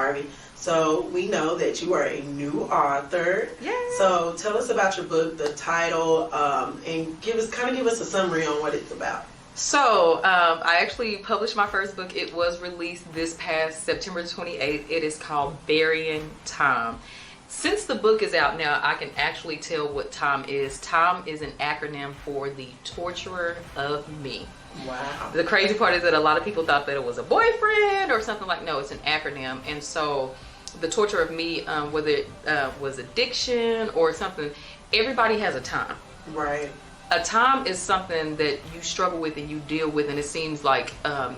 Harvey. So we know that you are a new author. Yeah. So tell us about your book, the title, and give us a summary on what it's about. So I actually published my first book. It was released this past September 28th. It is called Burying Time. Since the book is out now, I can actually tell what TIME is. TIME is an acronym for the torturer of me. Wow. The crazy part is that a lot of people thought that it was a boyfriend or something like, no, it's an acronym. And so the torture of me, whether it was addiction or something, everybody has a time. Right. A time is something that you struggle with and you deal with, and it seems like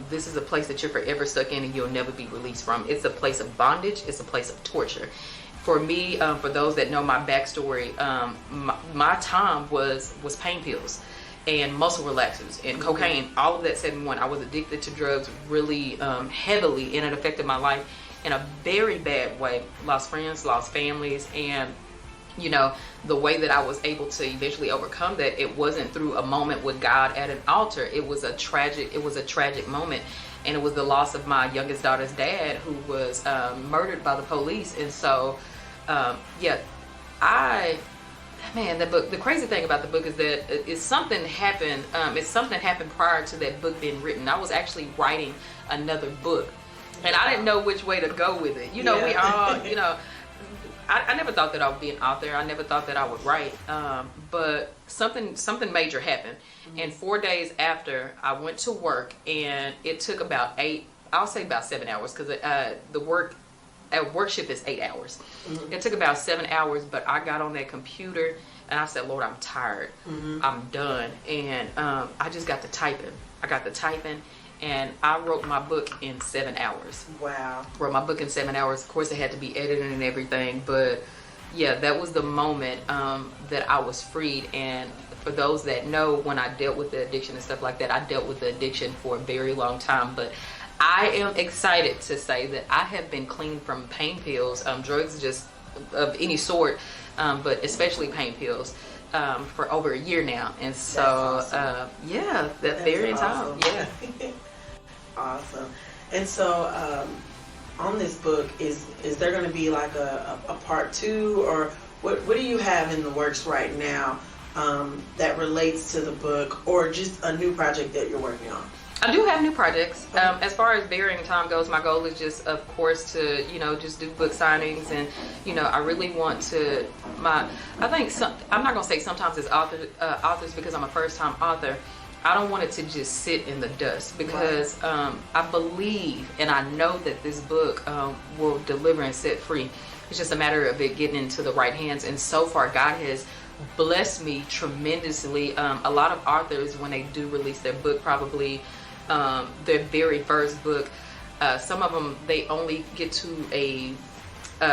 this is a place that you're forever stuck in and you'll never be released from. It's a place of bondage. It's a place of torture. For me, for those that know my backstory, my time was pain pills and muscle relaxers and cocaine. All of that said in one. I was addicted to drugs really heavily, and it affected my life in a very bad way. Lost friends, lost families, and you know, the way that I was able to eventually overcome that, it wasn't through a moment with God at an altar. It was a tragic moment, and it was the loss of my youngest daughter's dad, who was murdered by the police. And so the book, the crazy thing about the book is that something happened prior to that book being written. I was actually writing another book, and I didn't know which way to go with it. We all, I never thought that I would be an author. I never thought that I would write. But something major happened. Mm-hmm. And 4 days after, I went to work, and it took about 7 hours, because the work shift is 8 hours. Mm-hmm. It took about 7 hours, but I got on that computer and I said, Lord, I'm tired. Mm-hmm. I'm done. And I just got to typing. And I wrote my book in 7 hours. Wow. Wrote my book in 7 hours. Of course, it had to be edited and everything. But yeah, that was the moment that I was freed. And for those that know, when I dealt with the addiction and stuff like that, I dealt with the addiction for a very long time. But I am excited to say that I have been clean from pain pills, drugs just of any sort, but especially pain pills, for over a year now. And so, awesome. That's Burying Time. Yeah. Awesome. And so, on this book, is there going to be like a part 2, or what do you have in the works right now that relates to the book, or just a new project that you're working on? I do have new projects. As far as Burying Time goes, my goal is just, of course, to just do book signings, and I really want to. I'm not gonna say sometimes as authors, because I'm a first-time author, I don't want it to just sit in the dust, because I believe and I know that this book will deliver and set free. It's just a matter of it getting into the right hands. And so far, God has blessed me tremendously. A lot of authors, when they do release their book, probably their very first book, some of them, they only get to a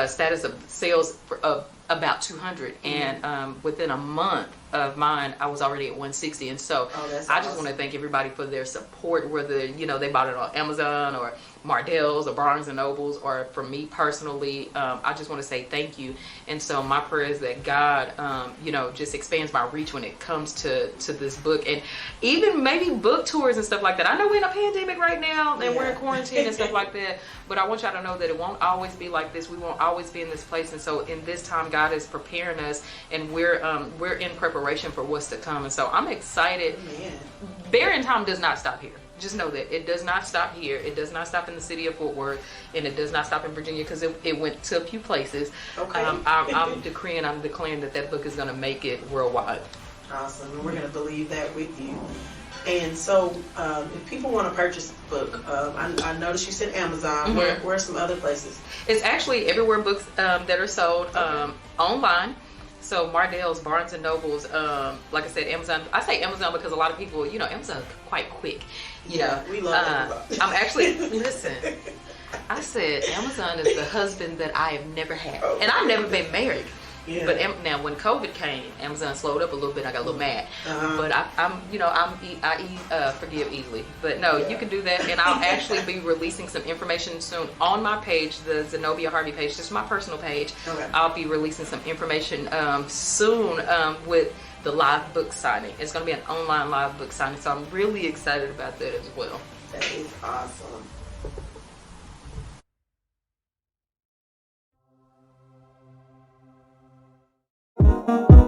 status of sales of about 200, and within a month of mine, I was already at 160. And so I just want to thank everybody for their support, whether they bought it on Amazon or Mardell's or Barnes and Nobles, or for me personally, I just want to say thank you. And so my prayer is that God just expands my reach when it comes to this book, and even maybe book tours and stuff like that. I know we're in a pandemic right now, and we're in quarantine and stuff like that, but I want y'all to know that it won't always be like this. We won't always be in this place. And so in this time, God is preparing us, and we're in preparation for what's to come. And so I'm excited. Burying Time does not stop here. Just know that it does not stop here. It does not stop in the city of Fort Worth, and it does not stop in Virginia, because it went to a few places. Okay. I'm declaring that book is going to make it worldwide. Awesome. And we're going to believe that with you. And so, if people want to purchase the book, I noticed you said Amazon. Mm-hmm. Where are some other places? It's actually everywhere books that are sold online. So Mardell's, Barnes and Nobles, like I said, Amazon. I say Amazon because a lot of people, Amazon's quite quick. We love Amazon. I'm actually, listen, I said Amazon is the husband that I have never had. And I've never been married. Yeah. But now when COVID came, Amazon slowed up a little bit. I got a little mad. But I forgive easily. But no, you can do that, and I'll actually be releasing some information soon on my page, the Zenobia Harvey page, just my personal page. Okay. I'll be releasing some information soon with the live book signing. It's going to be an online live book signing, so I'm really excited about that as well. That is awesome. you.